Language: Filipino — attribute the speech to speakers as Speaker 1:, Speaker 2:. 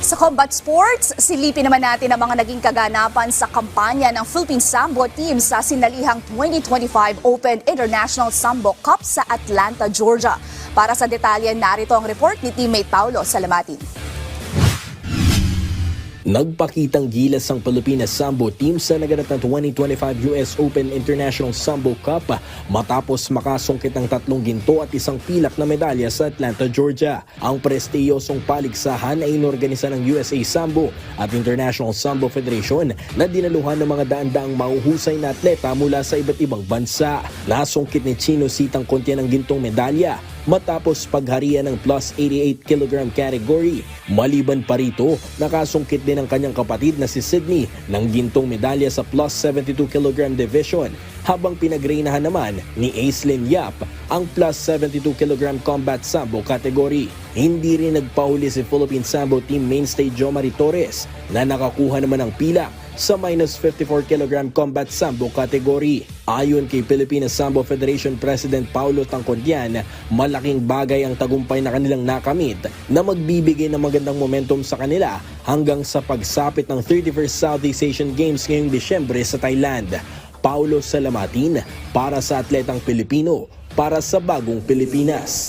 Speaker 1: Sa combat sports, silipin naman natin ang mga naging kaganapan sa kampanya ng Philippine Sambo Team sa sinalihang 2025 Open International Sambo Cup sa Atlanta, Georgia. Para sa detalye, narito ang report ni teammate Paulo Salamatin.
Speaker 2: Nagpakitang gilas ang Pilipinas Sambo Team sa naganap ng 2025 US Open International Sambo Cup matapos makasungkit ng 3 ginto at 1 pilak na medalya sa Atlanta, Georgia. Ang prestiyosong paligsahan ay inorganisa ng USA Sambo at International Sambo Federation na dinaluhan ng mga daan-daang mahuhusay na atleta mula sa iba't ibang bansa. Nasungkit ni Chino Sitang Contia ng gintong medalya matapos pagharian ng plus 88 kg category. Maliban pa rito, nakasungkit din ang kanyang kapatid na si Sydney ng gintong medalya sa plus 72 kg division, habang pinagreinahan naman ni Aislinn Yap ang plus 72 kg combat sambo category. Hindi rin nagpahuli si Philippine Sambo Team mainstay Jomari Torres na nakakuha naman ng pilak sa minus 54 kg combat sambo category. Ayon kay Philippine Sambo Federation President Paulo Tangcontian, malaking bagay ang tagumpay na kanilang nakamit na magbibigay ng magandang momentum sa kanila hanggang sa pagsapit ng 31st Southeast Asian Games ngayong Disyembre sa Thailand. Paulo Salamatin para sa Atletang Pilipino, para sa Bagong Pilipinas.